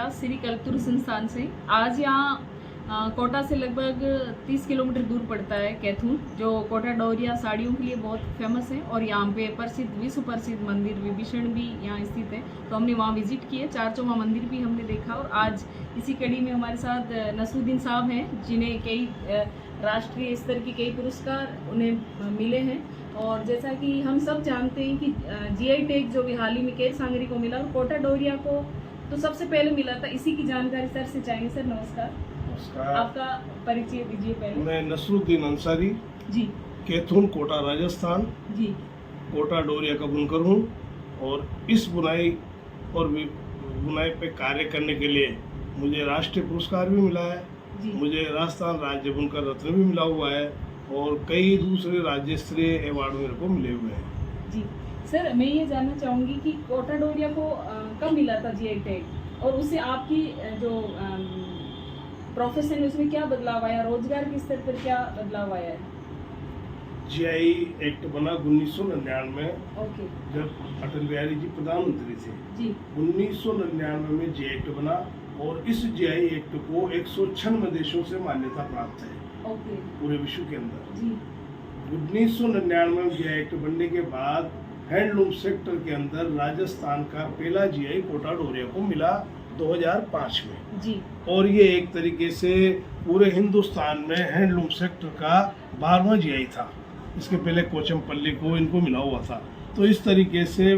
Kota Shri culture संस्थान से। आज यहाँ कोटा से लगभग 30 किलोमीटर दूर पड़ता है कैथून, जो कोटा डोरिया साड़ियों के लिए बहुत फेमस है। और यहाँ पे प्रसिद्ध विश्व प्रसिद्ध मंदिर विभीषण भी यहाँ स्थित है, तो हमने वहाँ विजिट किए। चारचौमा मंदिर भी हमने देखा। और आज इसी कड़ी में हमारे साथ नसरुद्दीन साहब हैं, जिन्हें कई राष्ट्रीय स्तर के कई पुरस्कार उन्हें मिले हैं। और जैसा कि हम सब जानते हैं कि जीआई टैग जो भी हाल ही में केर सांगरी को मिला, और कोटा डोरिया को तो सबसे पहले मिला था। इसी की जानकारी सर से चाहेंगे। सर नमस्कार। नमस्कार। आपका परिचय दीजिए पहले। मैं नसरुद्दीन अंसारी जी। कैथून कोटा राजस्थान जी। कोटा डोरिया का बुनकर हूँ। और इस बुनाई और बुनाई पे कार्य करने के लिए मुझे राष्ट्रीय पुरस्कार भी मिला है। जी। मुझे राजस्थान राज्य बुनकर रत्न भी मिला हुआ है और कई दूसरे राज्य स्तरीय अवार्ड मेरे को मिले हुए हैं। जी सर, मैं ये जानना चाहूँगी कि कोटा डोरिया को कब मिला था जीआई टैग, और उससे आपकी जो प्रोफेशन है उसमें क्या बदलाव आया, रोजगार के स्तर पर क्या बदलाव आया है? जीआई एक्ट बना 1999 में, ओके। जब अटल बिहारी जी प्रधानमंत्री थे। जी। 1999 में जीआई एक्ट बना और इस जीआई एक्ट को 196 देशों से मान्यता प्राप्त है। ओके। पूरे विश्व के अंदर। जी। 1999 में जीआई एक्ट बनने के बाद हैंडलूम सेक्टर के अंदर राजस्थान का पहला जीआई कोटा डोरिया को मिला 2005 में। जी। और ये एक तरीके से पूरे हिंदुस्तान में हैंडलूम सेक्टर का 12वां जीआई था। इसके पहले कोचमपल्ली को इनको मिला हुआ था। तो इस तरीके से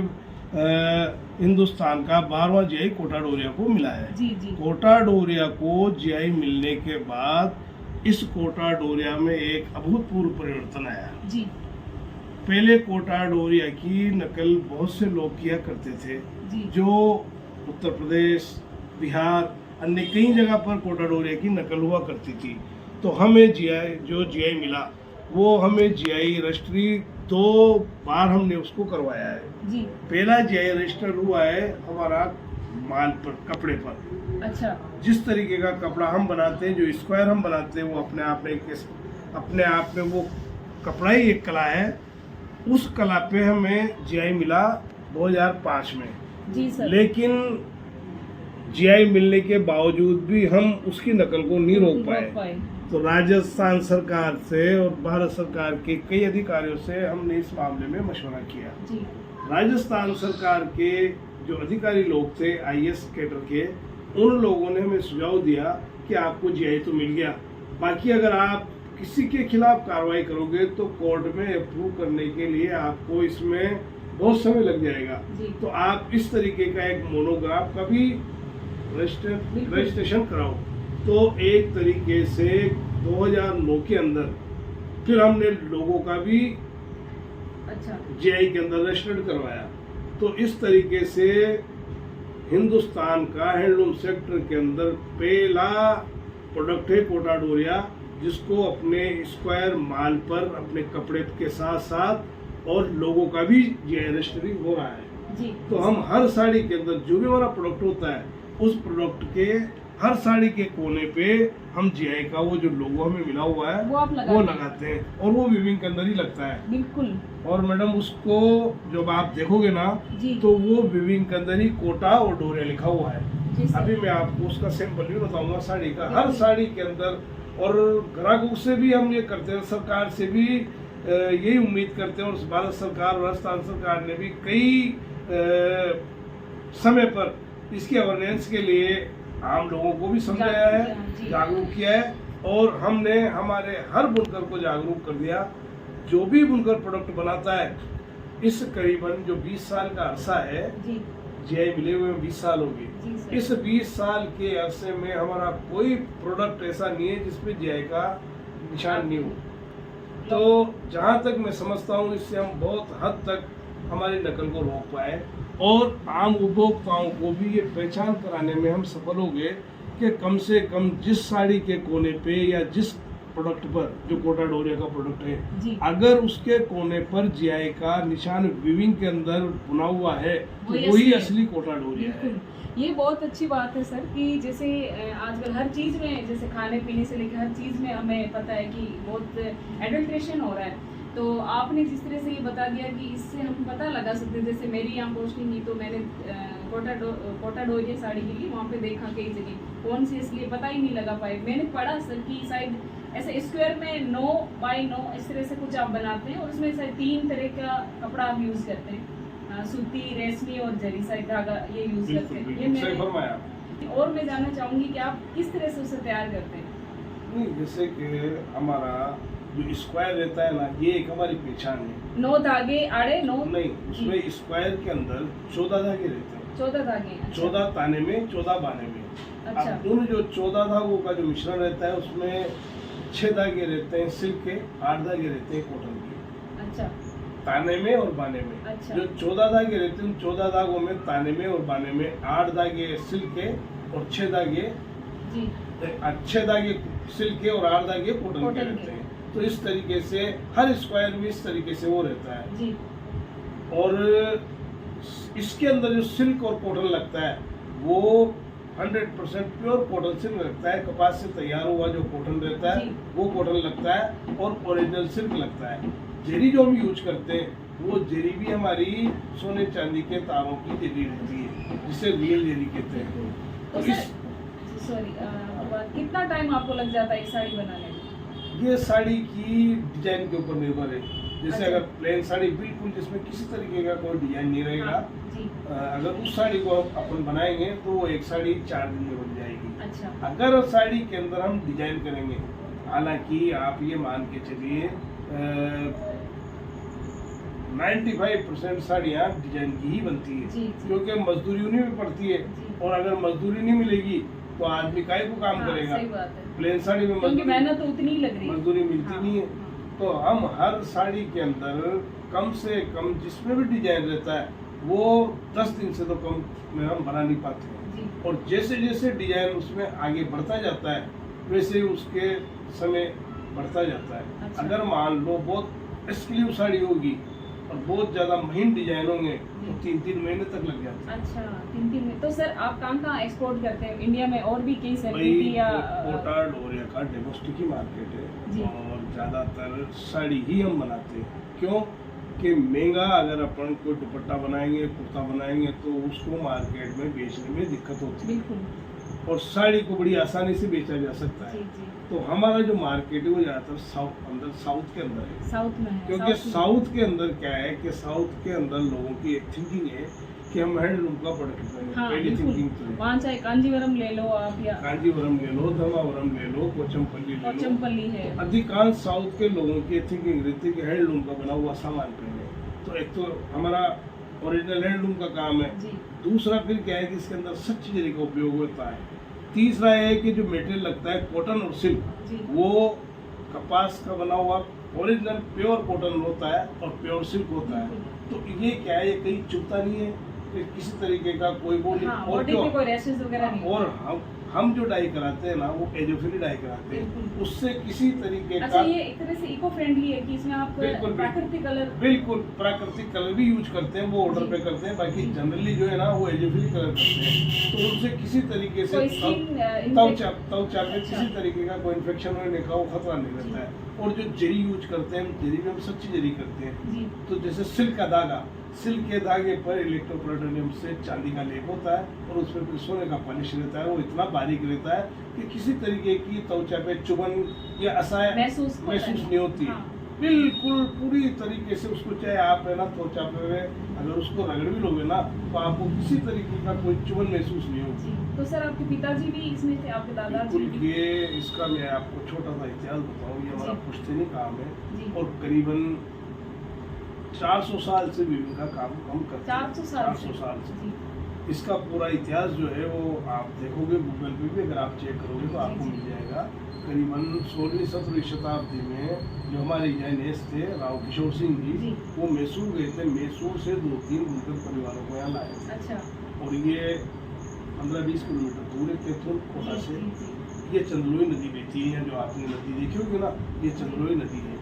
हिंदुस्तान का 12वां जीआई कोटा डोरिया को मिला है। जी। जी। कोटा डोरिया को जीआई मिलने के बाद इस कोटा डोरिया में एक अभूतपूर्व परिवर्तन आया। जी। पहले कोटा डोरिया की नकल बहुत से लोग किया करते थे। जी। जो उत्तर प्रदेश, बिहार, अन्य कई जगह पर कोटा डोरिया की नकल हुआ करती थी। तो हमें जीआई मिला, वो हमें जीआई रजिस्ट्री 2 बार हमने उसको करवाया है। जी। पहला जीआई रजिस्टर हुआ है हमारा माल पर, कपड़े पर। अच्छा। जिस तरीके का कपड़ा हम बनाते हैं, जो स्क्वायर हम बनाते हैं, वो अपने आप में वो कपड़ा ही एक कला है। उस कला पे हमें जीआई मिला 2005 में। जी सर। लेकिन जीआई मिलने के बावजूद भी हम उसकी नकल को नहीं रोक पाए। तो राजस्थान सरकार से और भारत सरकार के कई अधिकारियों से हमने इस मामले में मशवरा किया। जी। राजस्थान सरकार के जो अधिकारी लोग थे आईएएस कैडर के, उन लोगों ने हमें सुझाव दिया कि आपको जीआई तो मिल गया, बाकी अगर आप किसी के खिलाफ कार्रवाई करोगे तो कोर्ट में अप्रूव करने के लिए आपको इसमें बहुत समय लग जाएगा। तो आप इस तरीके का एक मोनोग्राफ का भी रजिस्ट्रेशन कराओ। तो एक तरीके से 2009 के अंदर फिर हमने लोगों का भी अच्छा जीआई के अंदर रजिस्टर्ड करवाया। तो इस तरीके से हिंदुस्तान का हैंडलूम सेक्टर के अंदर पहला प्रोडक्ट है कोटा डोरिया, जिसको अपने स्क्वायर माल पर अपने कपड़े के साथ साथ और लोगों का भी जीआई रजिस्टरिंग हो रहा है। जी। तो हम हर साड़ी के अंदर जो भी हमारा प्रोडक्ट होता है, उस प्रोडक्ट के हर साड़ी के कोने पे हम जीआई का वो जो लोगो हमें मिला हुआ है वो लगाते हैं, और वो वीविंग के अंदर ही लगता है। बिल्कुल। और मैडम उसको जब आप देखोगे ना, तो वो वीविंग के अंदर ही कोटा और डोरिया लिखा हुआ है। अभी मैं आपको उसका सैंपल भी बताऊंगा साड़ी का। हर साड़ी के अंदर, और ग्राहकों से भी हम ये करते हैं, सरकार से भी यही उम्मीद करते हैं। और भारत सरकार और राजस्थान सरकार ने भी कई समय पर इसकी अवेयरनेस के लिए आम लोगों को भी समझाया है, जागरूक किया है। और हमने हमारे हर बुनकर को जागरूक कर दिया। जो भी बुनकर प्रोडक्ट बनाता है, इस करीबन जो 20 साल का अरसा है, जीआई मिले हुए 20 साल हो गए। इस 20 साल के अरसे में हमारा कोई प्रोडक्ट ऐसा नहीं है जिसमें जीआई का निशान नहीं हो। तो जहाँ तक मैं समझता हूँ, इससे हम बहुत हद तक हमारी नकल को रोक पाए और आम उपभोक्ताओं को भी ये पहचान कराने में हम सफल हो गए कि कम से कम जिस साड़ी के कोने पे या जिस प्रोडक्ट पर, जो कोटा डोरिया का प्रोडक्ट है, अगर उसके कोने पर जीआई का निशान वीविंग के अंदर बुना हुआ है, तो वही असली कोटा डोरिया है। ये बहुत अच्छी बात है सर, कि जैसे आजकल हर चीज़ में, जैसे खाने पीने से लेकर हर चीज़ में हमें पता है कि बहुत एडल्ट्रेशन हो रहा है। तो आपने जिस तरह से ये बता दिया कि इससे हम पता लगा सकते हैं, जैसे मेरी यहाँ पोस्टिंग की तो मैंने कोटा डोरिया साड़ी के लिए वहाँ पे देखा कई जगह कौन सी, इसलिए पता ही नहीं लगा पाए। मैंने पढ़ा सर कि शायद ऐसे स्क्वायर में 9 बाई 9 इस तरह से कुछ आप बनाते हैं और उसमें शायद 3 तरह का कपड़ा आप यूज़ करते हैं, सूती, रेशमी और जरी शायद धागा ये यूज़ करते हैं। ये सही फरमाया। और मैं जानना चाहूँगी कि आप किस तरह से उसे तैयार करते हैं? नहीं, जैसे कि हमारा जो स्क्वायर रहता है ना, ये एक हमारी पहचान है। 9 धागे आड़े 9 नहीं, उसमें स्क्वायर के अंदर 14 धागे रहते हैं। 14 धागे। अच्छा। 14 ताने में, 14 बाने में। अच्छा। अब उन जो 14 धागों का जो मिश्रण रहता है उसमें 6 धागे रहते हैं सिल्क के, 8 धागे रहते हैं कॉटन के। अच्छा। ताने में और बाने में। अच्छा। जो 14 धागे रहते हैं उन 14 धागों में ताने में और बाने में 8 धागे सिल्क के और 6 धागे जी 6 धागे सिल्क के और 8 धागे कॉटन के रहते हैं। तो इस तरीके से हर स्क्वायर में इस तरीके से वो रहता है जी। और इसके अंदर जो सिल्क और कॉटन लगता है वो 100% प्योर कॉटन सिल्क लगता है। कपास से तैयार हुआ जो कॉटन रहता है वो कॉटन लगता है और ओरिजिनल सिल्क लगता है। जरी जो हम यूज करते हैं वो जरी भी हमारी सोने चांदी के तारों की जरी रहती है, जिसे रियल जरी कहते हैं। तो इस सॉरी कितना टाइम आपको लग जाता है एक साड़ी बनाने में? ये साड़ी की डिजाइन के ऊपर निर्भर है। जैसे अच्छा। अगर प्लेन साड़ी बिल्कुल जिसमें किसी तरीके का कोई डिजाइन नहीं रहेगा, हाँ, जी। अगर उस साड़ी को अपन बनाएंगे तो वो एक साड़ी 4 दिन में बन जाएगी। अच्छा। अगर साड़ी के अंदर हम डिजाइन करेंगे, हालांकि आप ये मान के चलिए 95% साड़ियाँ डिजाइन की ही बनती है, जी, जी। क्योंकि मजदूरी उन्हीं में पड़ती है जी। और अगर मजदूरी नहीं मिलेगी तो आदमी काहे को काम हाँ, करेगा। सही बात है। प्लेन साड़ी में क्योंकि मेहनत तो उतनी ही लग रही है, मजदूरी मिलती हाँ, नहीं है। हाँ। तो हम हर साड़ी के अंदर कम से कम जिसमें भी डिजाइन रहता है वो 10 दिन से तो कम में हम बना नहीं पाते हैं। जी। और जैसे जैसे डिजाइन उसमें आगे बढ़ता जाता है वैसे उसके समय बढ़ता जाता है। अच्छा। अगर मान लो बहुत एक्सक्लूसिव साड़ी होगी और बहुत ज्यादा महीन डिजाइन होंगे तो 3-3 महीने तक लग जाते हैं। अच्छा, 3 में। तो सर आप कहाँ एक्सपोर्ट करते हैं? इंडिया में और भी कई भाई सेलिब्रिटी या कोटा डोरिया का डोमेस्टिक ही मार्केट जी। है और ज्यादातर साड़ी ही हम बनाते हैं। क्यों कि महंगा अगर अपन कोई दुपट्टा बनाएंगे, कुर्ता बनाएंगे तो उसको मार्केट में बेचने में दिक्कत होती है बिल्कुल। और साड़ी को बड़ी आसानी से बेचा जा सकता जी है। जी। तो हमारा जो मार्केट है वो ज्यादातर साउथ के अंदर है। साउथ में है। क्योंकि में। साउथ के अंदर क्या है कि साउथ के अंदर लोगों की एक थिंकिंग है कि हम हैंडलूम का प्रोडक्ट करेंगे। हाँ, पहली बिल्कुल। थिंकिंग तो है। वहाँ चाहे कांजीवरम ले लो आप या कांजीवरम ले लो, धर्मावरम ले लो, कोचमपल्ली ले लो। कोचमपल्ली है। अधिकांश साउथ के लोगों की थिंकिंग रहती है कि हैंडलूम का बना हुआ सामान पहने। तो एक तो हमारा ओरिजिनल हैंडलूम का काम है, जी। दूसरा फिर क्या है कि इसके अंदर सच्ची जरी का उपयोग होता है, तीसरा है कि जो मटेरियल लगता है कॉटन और सिल्क जी। वो कपास का बना हुआ ओरिजिनल प्योर कॉटन होता है और प्योर सिल्क होता है। तो ये क्या है, ये कहीं चुभता नहीं है कि किसी तरीके का कोई वो हाँ, और बॉडी पे कोई रैशेस वगैरह नहीं। और हम जो डाई कराते हैं ना वो एजोफिली डाई कराते हैं, बिल्कुल। उससे किसी तरीके अच्छा, का ये एक तरह से इको फ्रेंडली है कि इसमें आप बिल्कुल, प्राकृतिक कलर बिल्कुल प्राकृतिक कलर भी यूज करते हैं, वो ऑर्डर पे करते हैं। बाकी जनरली जो है ना वो एजोफिली कलर करते हैं, तो उनसे किसी तरीके से कोई स्किन त्वचा पे अच्छा। किसी तरीके का कोई इन्फेक्शन होने का वो खतरा नहीं रहता है। और जो जरी यूज करते हैं, जरी में हम सच्ची जरी करते हैं। जी। तो जैसे सिल्क का धागा, सिल्क के धागे पर इलेक्ट्रोप्लैटिनम से चांदी का लेप होता है और उसमें फिर सोने का पॉलिश रहता है। वो इतना बारीक रहता है कि किसी तरीके की त्वचा पे चुभन या असहाय महसूस नहीं होती है। हाँ। बिल्कुल पूरी तरीके से उसको चाहे आप है ना त्वचा पे अगर उसको रगड़ भी लोगे ना तो आपको किसी तरीके का कोई चुभन महसूस नहीं होगी। जी। तो सर आपके पिताजी भी इसमें थे, आपके दादाजी बिल्कुल, भी? ये इसका मैं आपको छोटा सा इतिहास बताऊं। ये हमारा जी। पुश्तैनी काम है जी। और करीबन 400 साल से वीविंग का काम हम करते हैं। 400 साल 400 साल से जी। इसका पूरा इतिहास जो है वो आप देखोगे गूगल पे भी, अगर आप चेक करोगे तो आपको जी। मिल जाएगा। करीबन 16वीं-17वीं शताब्दी में जो हमारे जैनिस्ट थे राव किशोर सिंह जी। जी, वो मैसूर गए थे। मैसूर से 2-3 बुनकर परिवारों को यहाँ लाए थे अच्छा। और ये 15-20 किलोमीटर दूर है कैथूर कोटा जी, से। जी, जी। ये चंदलोई नदी बहती है, या जो आपने नदी देखी होगी ना, ये चंदलोई नदी है।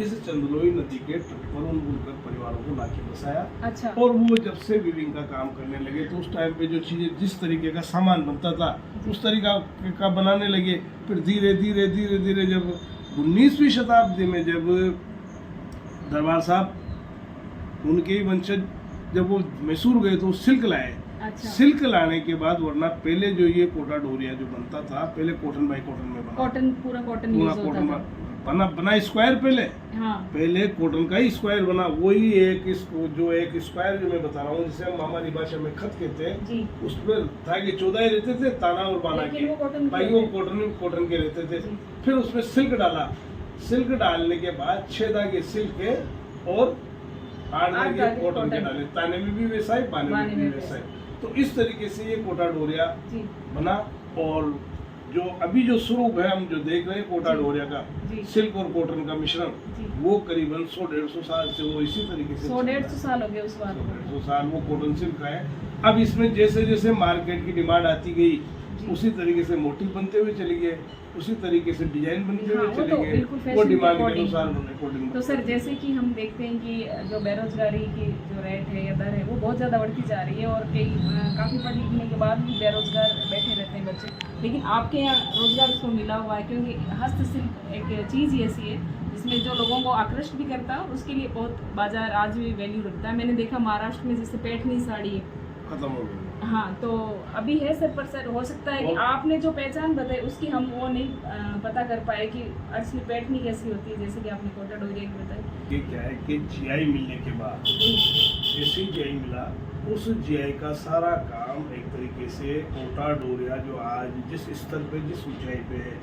इस चंदलोई नदी के तट पर उन बुनकर परिवारों को लाके बसाया अच्छा। और वो जब से वीविंग का काम करने लगे तो उस टाइम पे जो चीज़ें जिस तरीके का सामान बनता था उस तरीका का बनाने लगे। फिर धीरे धीरे जब 19वीं शताब्दी में जब दरबार साहब उनके ही वंशज जब वो मैसूर गए तो सिल्क लाए। अच्छा। सिल्क लाने के बाद, वरना पहले जो ये कोटा डोरिया जो बनता था, पहले कॉटन बाई कॉटन में बना, कॉटन पूरा कॉटन पूरा यूज होता कॉटन था। बना स्क्वायर हाँ। पहले कॉटन का ही स्क्वायर बना, वही एक इसको जो एक स्क्वायर जो मैं बता रहा हूँ, जिसे हम हमारी भाषा में खत कहते हैं जी। उसमें धागे 14 रहते थे, ताना और बाना लेकिन के, वो कॉटन भाई वो कॉटन के रहते थे। जी। फिर उसमें सिल्क डाला, सिल्क डालने के बाद 6 धागे सिल्क के और 8 धागे कॉटन के डाले, ताने में भी वैसा ही, बाने में भी वैसा ही। तो इस तरीके से ये कोटा डोरिया बना। और जो अभी जो स्वरूप है हम जो देख रहे हैं कोटा डोरिया का, सिल्क और कॉटन का मिश्रण, वो करीबन 100-150 साल से वो इसी तरीके से 100-150 साल हो गए उस बात को। 100 साल वो कॉटन सिल्क का है। अब इसमें जैसे जैसे मार्केट की डिमांड आती गई, उसी तरीके से मोटिव बनते हुए चली गए, उसी तरीके से डिजाइन बनते हुए चले गए, वो डिमांड के अनुसार उन्होंने। तो सर जैसे कि हम देखते हैं कि जो बेरोजगारी की जो रेट है या दर है वो बहुत ज़्यादा बढ़ती जा रही है, और कई काफ़ी पढ़ लिखने के बाद भी बेरोजगार बैठे रहते हैं बच्चे, लेकिन आपके यहाँ रोजगार उसको मिला हुआ है, क्योंकि हस्तशिल्प एक चीज़ ही ऐसी है जिसमें जो लोगों को आकृष्ट भी करता है और उसके लिए बहुत बाजार आज भी वैल्यू रखता है। मैंने देखा महाराष्ट्र में जैसे पैठनी साड़ी खत्म हो गई। हाँ, तो अभी है सर, पर सर हो सकता है कि आपने जो पहचान बताई उसकी हम वो नहीं पता कर पाए कि असली पैठनी कैसी होती है, जैसे कि आपने कोटा डोरिया की बताई। ये क्या है कि जीआई मिलने के बाद, जैसे ही जीआई मिला, उस जीआई का सारा काम एक तरीके से कोटा डोरिया जो आज जिस स्तर पे, जिस ऊंचाई पे है,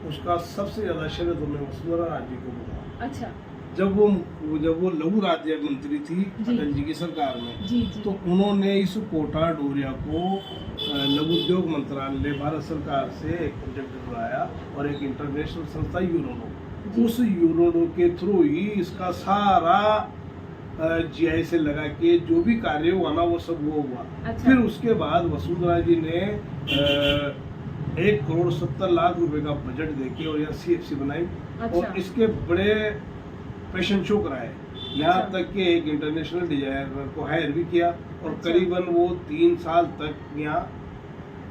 उसका सबसे ज्यादा श्रेय तो मैं वसुंधरा राजे को दूंगा। अच्छा। जब वो लघु राज्य मंत्री थी अटल जी की सरकार में, जी। तो उन्होंने इस कोटा डोरिया को लघु उद्योग मंत्रालय भारत सरकार से एक प्रोजेक्ट दिलवाया, और एक इंटरनेशनल संस्था यूरोडो, उस यूरोडो के थ्रू ही इसका सारा जीआई से लगा के जो भी कार्य हुआ ना, वो सब वो हुआ। अच्छा। फिर उसके बाद वसुंधरा जी ने 1,70,00,000 रुपए का बजट देके और यहाँ CFC बनाई। अच्छा। और इसके बड़े फैशन शो कराए, यहाँ अच्छा। तक कि एक इंटरनेशनल डिजाइनर को हायर भी किया, और अच्छा। करीबन वो 3 साल तक यहाँ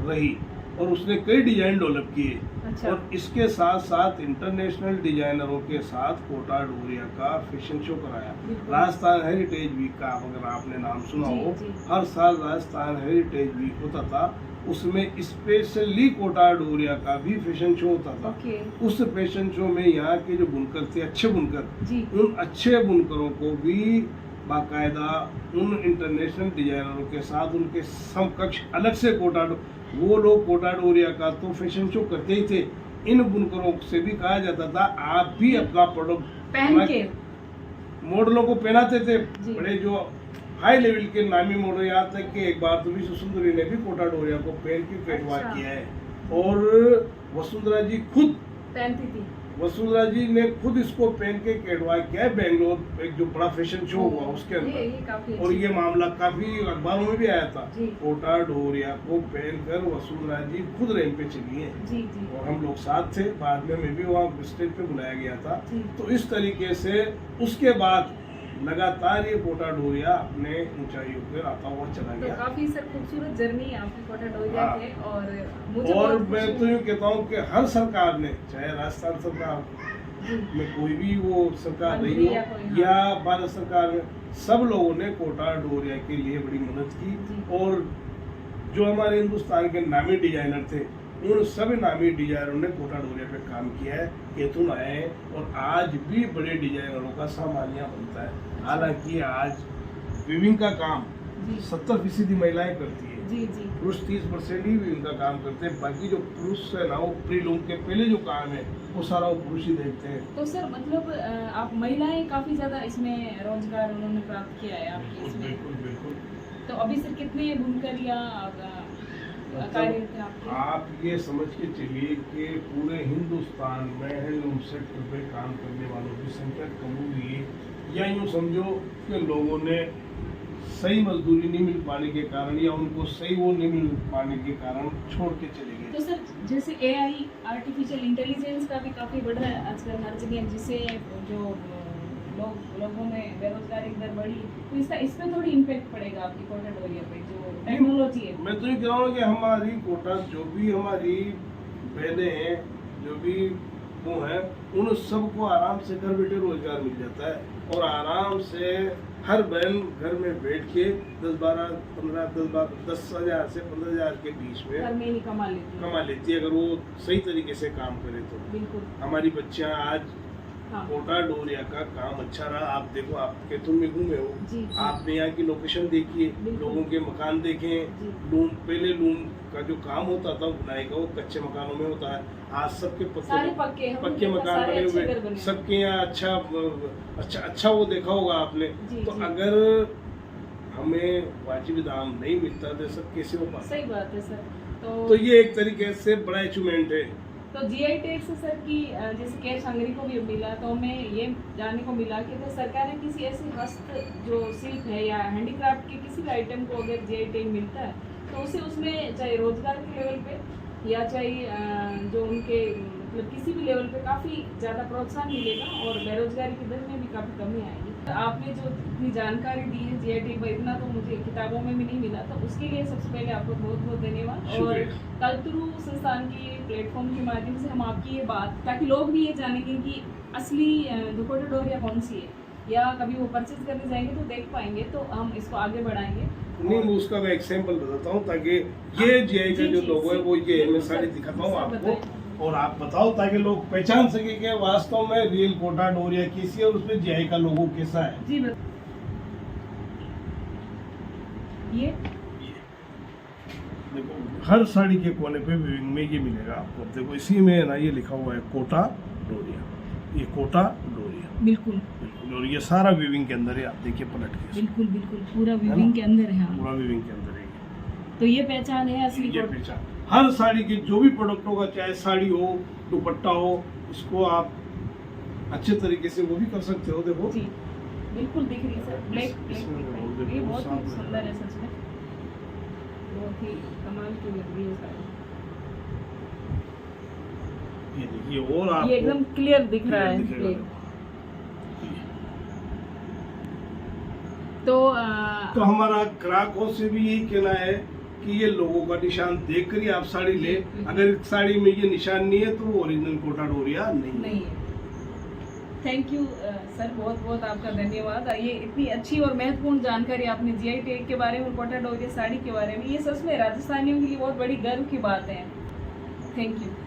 रही, और उसने कई डिजाइन डेवलप किए। अच्छा। और इसके साथ साथ इंटरनेशनल डिजाइनरों के साथ कोटा डोरिया का फैशन शो कराया। राजस्थान हेरिटेज वीक का अगर आपने नाम सुना हो, हर साल राजस्थान हेरिटेज वीक होता था, उसमें स्पेशली कोटा डोरिया का भी फैशन शो होता था। उस फैशन शो में यहाँ के जो बुनकर थे, अच्छे बुनकर, उन अच्छे बुनकरों को भी बाकायदा उन इंटरनेशनल डिजाइनरों के साथ उनके समकक्ष अलग से वो लोग कोटा डोरिया का तो फैशन शो करते ही थे, इन बुनकरों से भी कहा जाता था आप भी अपना प्रोडक्ट पहन के मॉडलों को पहनाते थे। बड़े जो हाई लेवल के नामी मॉडल, यहाँ तक कि एक बार तो विश्व सुंदरी ने भी कोटा डोरिया को पहन के कैटवॉक किया है, और वसुंधरा जी खुद पहनती थी। वसुंधरा जी ने खुद इसको पहन के कैटवॉक किया है बेंगलोर, एक जो बड़ा फैशन शो हुआ उसके अंदर, और ये मामला काफी अखबारों में भी आया था। कोटा डोरिया को पहनकर वसुंधरा जी खुद रैंप पे चली है, और हम लोग साथ थे, बाद में मैं भी वहाँ स्टेज पे बुलाया गया था। तो इस तरीके से उसके बाद लगातार ये कोटा डोरिया अपने ऊंचाइयों पर आता हुआ चला गया। तो काफी सर खूबसूरत जर्नी है आपकी कोटा डोरिया के, और मुझे मैं तो यूँ कहता हूँ कि हर सरकार ने, चाहे राजस्थान सरकार में कोई भी वो सरकार रही हो या भारत सरकार में, सब लोगों ने कोटा डोरिया के लिए बड़ी मदद की। और जो हमारे हिंदुस्तान के नामी डिजाइनर थे, उन सभी नामी डिजाइनरों ने कोटा डोरिया पे काम किया है, केतुन आए हैं, और आज भी बड़े डिजाइनरों का सामान यहाँ बनता है। हालांकि आज वीविंग का काम 70% महिलाएं करती है, पुरुष 30% ही वीविंग का काम करते हैं। बाकी जो पुरुष है ना, वो प्रीलूम के पहले जो काम है वो सारा वो पुरुष ही देखते हैं। तो सर मतलब आप महिलाएं काफी ज्यादा इसमें रोजगार उन्होंने प्राप्त किया है आपके इसमें। बिल्कुल। तो अभी सर कितने बुनकर या आप ये समझ के चलिए कि पूरे हिंदुस्तान में हैंडलूम सेक्टर पे काम करने वालों की संख्या कम हुई है, या यूँ समझो कि लोगों ने सही मजदूरी नहीं मिल पाने के कारण, या उनको सही वो नहीं मिल पाने के कारण छोड़ के चले गए। तो सर जैसे AI आर्टिफिशियल इंटेलिजेंस का भी काफ़ी बढ़ रहा है आजकल हर जगह, जिससे जो लोगों में बेरोजगारी दर बढ़ी, तो इसका इस पर थोड़ी इम्पैक्ट पड़ेगा आपकी कोटा डोरिया पे जो टेक्नोलॉजी है। मैं तो ये कह रहा हूँ कि हमारी कोटा जो भी हमारी बहनें हैं, जो भी वो हैं उन सबको आराम से घर बैठे रोजगार मिल जाता है और आराम से हर बहन घर में बैठ के 10,000 से 15,000 के बीच में घर में ही कमा लेती है अगर वो सही तरीके से काम करे तो। बिल्कुल। हमारी बच्चियां आज हाँ। कोटा डोरिया का काम अच्छा रहा। आप देखो, आप कैथून में घूमे हो, जी। आपने यहाँ की लोकेशन देखी, लोगों के मकान देखे। लूम, पहले लूम का जो काम होता था बुनाई का, वो कच्चे मकानों में होता है। आज सबके पक्के मकान बने हुए, सबके यहाँ अच्छा वो देखा होगा आपने। तो अगर हमें वाजिब दाम नहीं मिलता तो सब कैसे हो पाता? सही बात है सर। तो ये एक तरीके से बड़ा अचीवमेंट है। तो जीआई टैग से सर की जैसे कैश हंगरी को भी मिला, तो हमें ये जानने को मिला कि तो सरकार ने किसी ऐसे हस्त जो शिल्प है या हैंडीक्राफ्ट के किसी भी आइटम को अगर जीआई टैग मिलता है तो उसे उसमें चाहे रोजगार के लेवल पे या चाहे जो उनके मतलब किसी भी लेवल पे काफ़ी ज़्यादा प्रोत्साहन मिलेगा और बेरोजगारी की दर में भी काफ़ी कमी आएगी। तो आपने जो इतनी जानकारी दी है जीआई टैग पर, इतना तो मुझे किताबों में भी नहीं मिला, तो उसके लिए सबसे पहले आपको बहुत बहुत धन्यवाद। और कल्तुरु संस्थान की प्लेटफॉर्म के माध्यम से हम आपकी ये बात, ताकि लोग भी ये जानेंगे कि असली कोटा डोरिया कौन सी है, या कभी वो परचेज करने जाएंगे तो देख पाएंगे, तो हम इसको आगे बढ़ाएंगे। नहीं, मैं उसका मैं एग्जाम्पल बताता हूँ ताकि ये जीआई का जो लोगो है वो ये मैं सारी दिखाता हूँ आपको, और आप बताओ ताकि लोग पहचान सके कि वास्तव में रियल कोटा डोरिया कैसी है और उसमें जीआई का लोगो कैसा है। जी ये देखो, हर साड़ी के कोने पे विविंग में ये मिलेगा आपको। देखो इसी में ना ये लिखा हुआ है कोटा डोरिया, ये कोटा डोरिया। बिल्कुल। और ये सारा विविंग के अंदर है, आप देखिए पलट के। बिल्कुल पूरा विविंग के अंदर है। पूरा विविंग के अंदर है। तो ये पहचान है असली, ये पहचान हर साड़ी की जो भी प्रोडक्ट होगा, चाहे साड़ी हो, दुपट्टा हो, उसको आप अच्छे तरीके से वो भी कर सकते हो। देखो जी बिल्कुल दिख रही है सर, ब्लैक ये बहुत ही सुंदर है सच में, बहुत ही कमाल की लग रही है साड़ी। ये देखिए, और आप ये एकदम क्लियर दिख रहा है। तो हमारा ग्राहकों से भी यही कहना है कि ये लोगों का निशान देख कर ही आप साड़ी ले। अगर साड़ी में ये निशान नहीं है तो वो ओरिजिनल कोटा डोरिया नहीं है। थैंक यू सर, बहुत बहुत आपका धन्यवाद। ये इतनी अच्छी और महत्वपूर्ण जानकारी आपने जीआई टैग के बारे में, कोटा डोरिया साड़ी के बारे में, ये सच में राजस्थानियों के लिए बहुत बड़ी गर्व की बात है। Thank you.